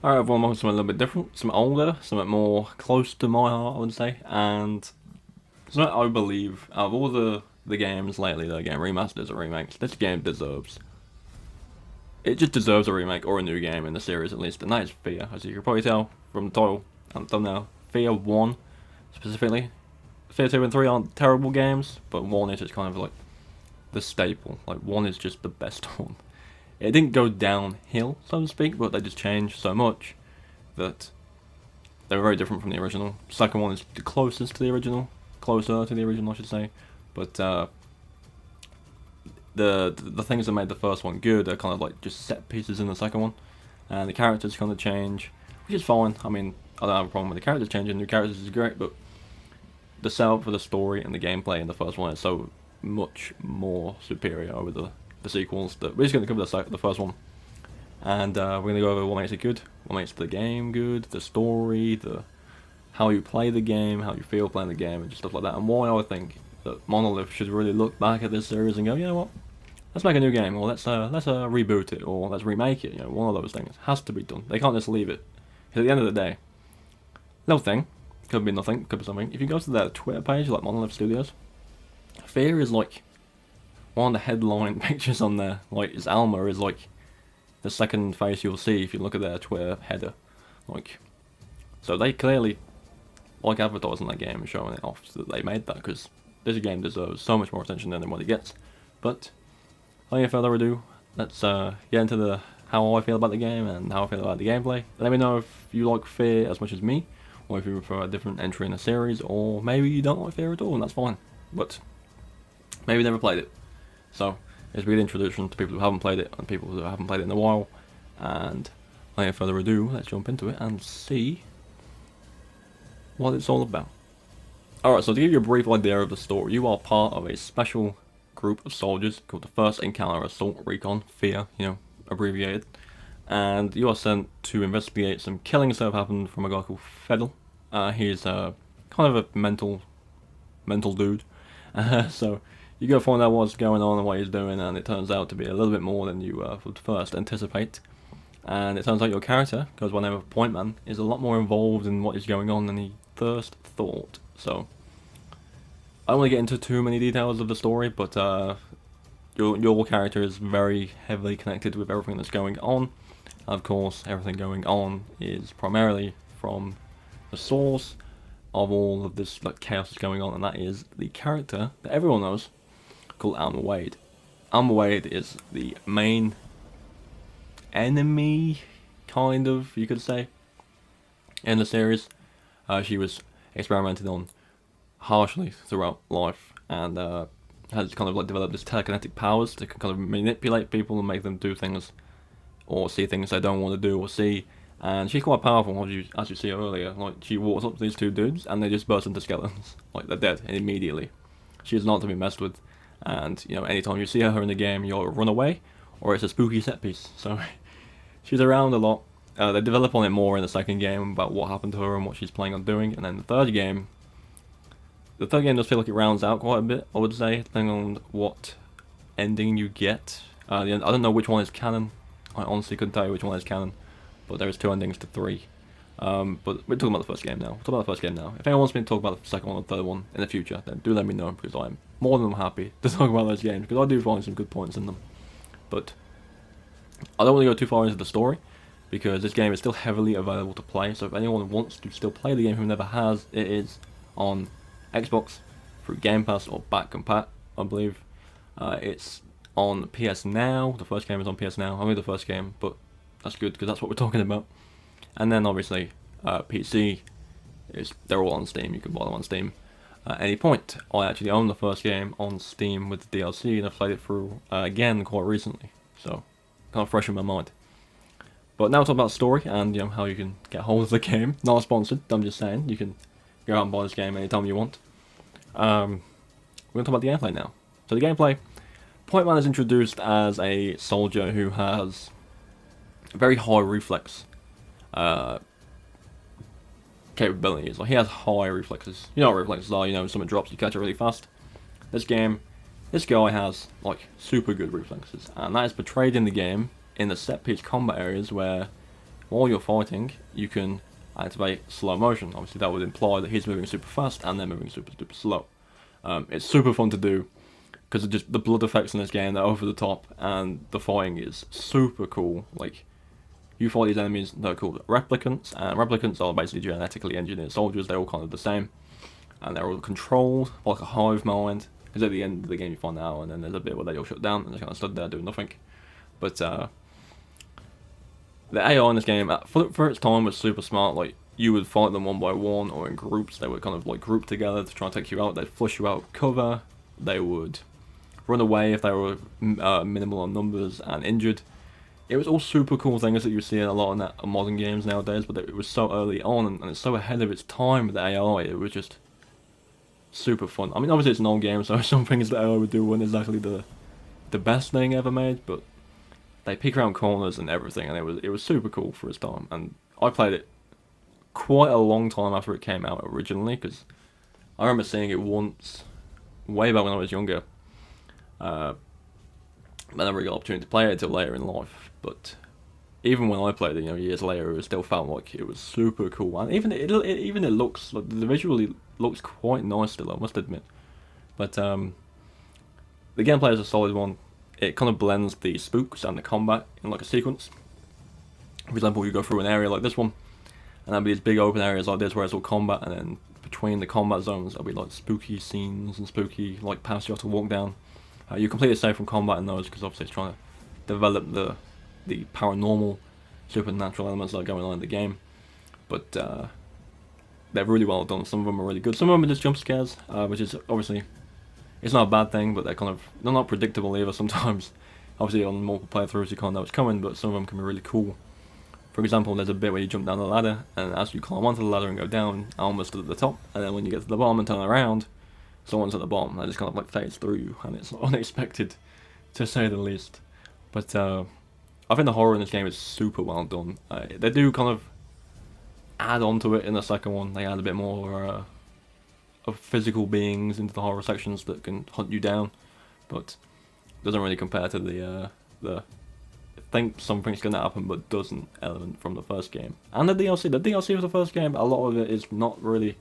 Alright everyone, welcome to something a little bit different, something older, something more close to my heart I would say, and something I believe out of all the games lately that are getting remasters or remakes, this game deserves. It just deserves a remake or a new game in the series at least, and that is F.E.A.R, as you can probably tell from the title and thumbnail. F.E.A.R 1 specifically. F.E.A.R 2 and 3 aren't terrible games, but 1 is just kind of like the staple. Like 1 is just the best one. It didn't go downhill, so to speak, but they just changed so much that they were very different from the original. Second one is the closest to the original, closer to the original, I should say. But the things that made the first one good are kind of like just set pieces in the second one, and the characters kind of change, which is fine. I mean, I don't have a problem with the characters changing. New characters is great, but the setup for the story and the gameplay in the first one is so much more superior over the sequels that we're just going to cover the first one, and we're going to go over what makes it good, what makes the game good, the story, how you play the game, how you feel playing the game, and just stuff like that, and why I think that Monolith should really look back at this series and go, you know what, let's make a new game, or let's reboot it, or let's remake it. You know, one of those things has to be done. They can't just leave it. Because at the end of the day, little thing, could be nothing, could be something. If you go to their Twitter page, like Monolith Studios, F.E.A.R is like one of the headline pictures on there. Like, its Alma is like the second face you'll see if you look at their Twitter header. Like, so they clearly like advertising that game and showing it off so that they made that, because this game deserves so much more attention than what it gets. But without further ado, let's get into how I feel about the game and how I feel about the gameplay. Let me know if you like F.E.A.R as much as me, or if you prefer a different entry in the series, or maybe you don't like F.E.A.R at all, and that's fine. But maybe you never played it. So it's a good introduction to people who haven't played it and people who haven't played it in a while. And without further ado, let's jump into it and see what it's all about. Alright, so to give you a brief idea of the story, you are part of a special group of soldiers called the First Encounter Assault Recon, F.E.A.R, you know, abbreviated. And you are sent to investigate some killings that have happened from a guy called Fedel. He's kind of a mental dude. So you go find out what's going on and what he's doing, and it turns out to be a little bit more than you would first anticipate. And it turns out your character, goes by the name of Point Man, is a lot more involved in what is going on than he first thought. So I don't want to get into too many details of the story, but your character is very heavily connected with everything that's going on. Of course, everything going on is primarily from the source of all of this like chaos that's going on, and that is the character that everyone knows, called Alma Wade. Alma Wade is the main enemy, kind of, you could say, in the series. She was experimented on harshly throughout life, and has kind of like developed this telekinetic powers to kind of manipulate people and make them do things or see things they don't want to do or see. And she's quite powerful, as you see earlier. Like, she walks up to these two dudes and they just burst into skeletons. Like, they're dead immediately. She is not to be messed with. And, you know, anytime you see her in the game, you'll run away, or it's a spooky set piece. So, she's around a lot. They develop on it more in the second game about what happened to her and what she's planning on doing. And then the third game does feel like it rounds out quite a bit, I would say, depending on what ending you get. I don't know which one is canon. I honestly couldn't tell you which one is canon, but there is 2 endings to 3. But we're talking about the first game now. We'll talk about the first game now. If anyone wants me to talk about the second one or third one in the future, then do let me know, because I'm more than happy to talk about those games, because I do find some good points in them. But I don't want to go too far into the story, because this game is still heavily available to play. So if anyone wants to still play the game who never has, it is on Xbox through Game Pass or Back Compat, I believe. It's on PS Now. The first game is on PS Now. Only the first game, but that's good because that's what we're talking about. And then obviously PC they're all on Steam. You can buy them on Steam at any point. I actually own the first game on Steam with the DLC, and I've played it through again quite recently, so kind of fresh in my mind. But now we'll talk about story and, you know, how you can get hold of the game. Not sponsored. I'm just saying you can go out and buy this game anytime you want. We're going to talk about the gameplay now. So the gameplay, Point Man is introduced as a soldier who has very high reflex capabilities. Like, he has high reflexes. You know what reflexes are, you know, when something drops, you catch it really fast. This guy has, like, super good reflexes, and that is portrayed in the game in the set piece combat areas where while you're fighting, you can activate slow motion. Obviously, that would imply that he's moving super fast and they're moving super slow. It's super fun to do because just the blood effects in this game, they're over the top, and the fighting is super cool. Like, you fight these enemies that are called replicants, and replicants are basically genetically engineered soldiers. They're all kind of the same, and they're all controlled like a hive mind. Because at the end of the game you find out, and then there's a bit where they all shut down and they kind of stood there doing nothing. But the AI in this game, for its time, was super smart. Like, you would fight them one by one or in groups. They would kind of like group together to try and take you out. They'd flush you out of cover. They would run away if they were minimal on numbers and injured. It was all super cool things that you see in a lot of modern games nowadays, but it was so early on and it's so ahead of its time with the AI. It was just super fun. I mean, obviously it's an old game, so some things that AI would do weren't exactly the best thing ever made, but they peek around corners and everything, and it was super cool for its time. And I played it quite a long time after it came out originally, because I remember seeing it once, way back when I was younger. I never got the opportunity to play it until later in life, but even when I played it, years later, it still felt like it was super cool. And even it looks like the visually looks quite nice still, I must admit. But the gameplay is a solid one. It kind of blends the spooks and the combat in like a sequence. For example, you go through an area like this one, and there'll be these big open areas like this where it's all combat, and then between the combat zones there'll be like spooky scenes and spooky like paths you have to walk down. You're completely safe from combat in those because obviously it's trying to develop the paranormal, supernatural elements that are going on in the game. But they're really well done. Some of them are really good. Some of them are just jump scares, which is obviously, it's not a bad thing, but they're not predictable either sometimes. Obviously on multiple playthroughs you can't know what's coming, but some of them can be really cool. For example, there's a bit where you jump down the ladder, and as you climb onto the ladder and go down, almost at the top, and then when you get to the bottom and turn around, someone's at the bottom, and it just kind of like fades through you, and it's unexpected, to say the least. But I think the horror in this game is super well done. They do kind of add on to it in the second one. They add a bit more of physical beings into the horror sections that can hunt you down, but doesn't really compare to the think something's going to happen but doesn't element from the first game. And the DLC. The DLC of the first game, a lot of it is not really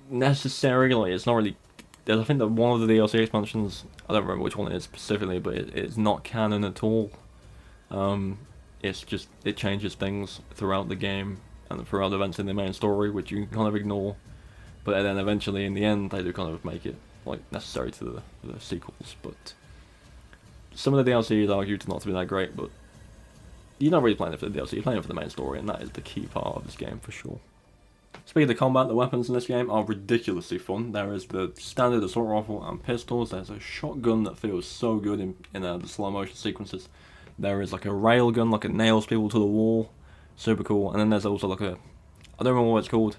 necessarily, it's not really, I think that one of the DLC expansions, I don't remember which one it is specifically, but it's not canon at all. It's just, it changes things throughout the game and throughout the events in the main story, which you can kind of ignore, but then eventually in the end they do kind of make it like necessary to the sequels. But some of the DLC is argued not to be that great, but you're not really playing it for the DLC, you're playing it for the main story, and that is the key part of this game for sure. Speaking of the combat, the weapons in this game are ridiculously fun. There is the standard assault rifle and pistols. There's a shotgun that feels so good in the slow motion sequences. There is like a rail gun, like it nails people to the wall. Super cool. And then there's also like I don't remember what it's called.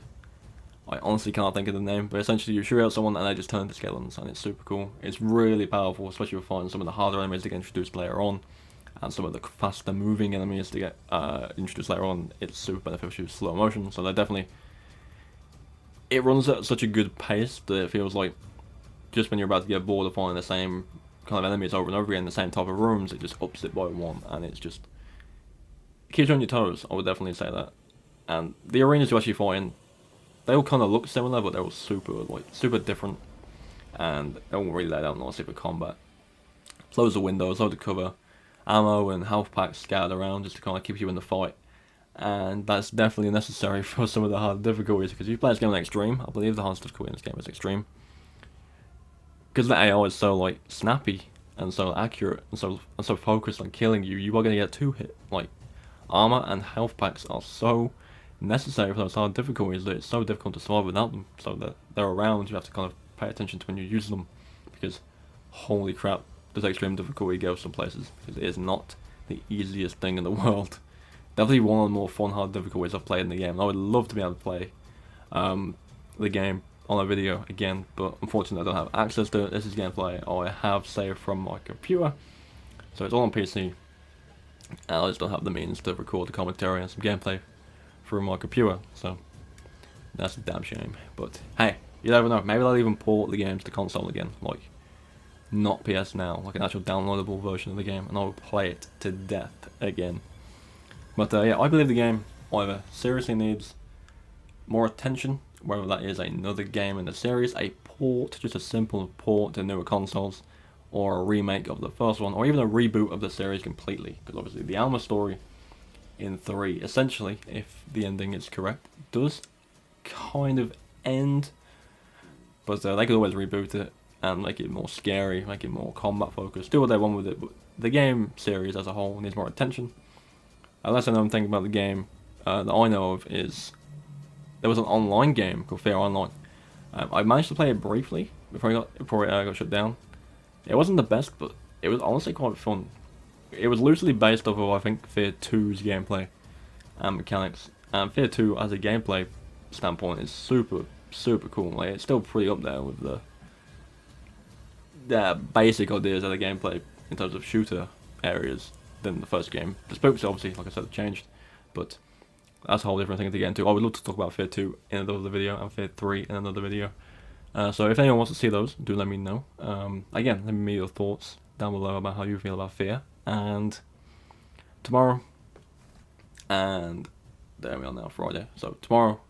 I honestly can't think of the name, but essentially you shoot out someone and they just turn into skeletons, and it's super cool. It's really powerful, especially with fighting some of the harder enemies to get introduced later on, and some of the faster moving enemies to get introduced later on. It's super beneficial with slow motion, so they're definitely, it runs at such a good pace that it feels like just when you're about to get bored of finding the same kind of enemies over and over again, the same type of rooms, it just ups it by one, and it's just, it keeps you on your toes, I would definitely say that. And the arenas you actually fight in, they all kind of look similar, but they're all super different, and they all really lay down nicely for combat. Loads of windows, loads of cover, ammo and health packs scattered around just to kind of keep you in the fight. And that's definitely necessary for some of the hard difficulties, because if you play this game on extreme, I believe the hardest difficulty in this game is extreme, because the AI is so like snappy and so accurate and so focused on killing you, you are going to get 2 hit. Like, armor and health packs are so necessary for those hard difficulties that it's so difficult to survive without them. So that they're around, you have to kind of pay attention to when you use them, because holy crap, does extreme difficulty go some places, because it is not the easiest thing in the world. Definitely one of the more fun hard difficulties I've played in the game. I would love to be able to play the game on a video again, but unfortunately I don't have access to it. This is gameplay I have saved from my computer, so it's all on PC, and I just don't have the means to record the commentary and some gameplay through my computer, so that's a damn shame. But hey, you never know, maybe they'll even port the game to the console again, like not PS Now, like an actual downloadable version of the game, and I'll play it to death again. But yeah, I believe the game either seriously needs more attention, whether that is another game in the series, a port, just a simple port to newer consoles, or a remake of the first one, or even a reboot of the series completely. Because obviously the Alma story in 3, essentially, if the ending is correct, does kind of end, but they could always reboot it and make it more scary, make it more combat focused, do what they want with it. But the game series as a whole needs more attention. Unless I know I'm thinking about the game that I know of is there was an online game called F.E.A.R. Online. I managed to play it briefly before it got shut down. It wasn't the best, but it was honestly quite fun. It was loosely based off of, I think, F.E.A.R. 2's gameplay and mechanics. And F.E.A.R. 2, as a gameplay standpoint, is super, super cool. Like, it's still pretty up there with the basic ideas of the gameplay in terms of shooter areas than the first game. The spooks, obviously, like I said, have changed, but that's a whole different thing to get into. I would love to talk about F.E.A.R. 2 in another video and F.E.A.R. 3 in another video. So if anyone wants to see those, do let me know. Again, let me know your thoughts down below about how you feel about F.E.A.R. And tomorrow, and there we are now, Friday. So tomorrow,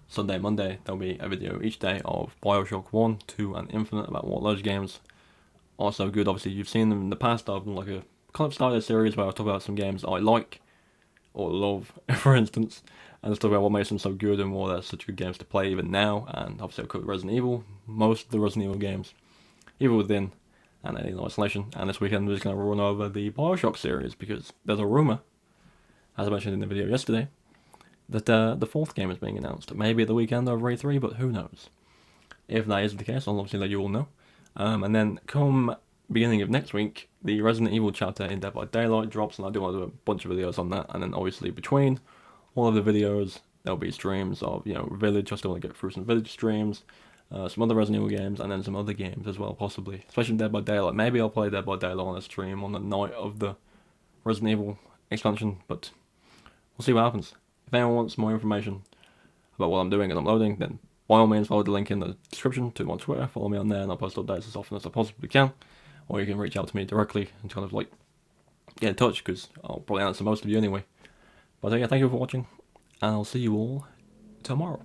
Sunday, Monday, there'll be a video each day of Bioshock 1, 2, and Infinite, about what those games are so good. Obviously, you've seen them in the past. I've done like a kind of started a series where I talk about some games I like or love, for instance, and just talk about what makes them so good and why they're such good games to play even now. And obviously I've covered Resident Evil, most of the Resident Evil games, Evil Within and Alien Isolation. And this weekend we're just going to run over the Bioshock series, because there's a rumour, as I mentioned in the video yesterday, that the 4th game is being announced. Maybe at the weekend over E3, but who knows. If that is the case, I'll obviously let you all know. And then come beginning of next week, the Resident Evil chapter in Dead by Daylight drops, and I do want to do a bunch of videos on that. And then obviously between all of the videos, there'll be streams of, Village. I still want to get through some Village streams, some other Resident Evil games, and then some other games as well, possibly, especially Dead by Daylight. Maybe I'll play Dead by Daylight on a stream on the night of the Resident Evil expansion, but we'll see what happens. If anyone wants more information about what I'm doing and uploading, then by all means follow the link in the description to my Twitter. Follow me on there, and I'll post updates as often as I possibly can. Or you can reach out to me directly and kind of like get in touch, because I'll probably answer most of you anyway. But yeah, thank you for watching, and I'll see you all tomorrow.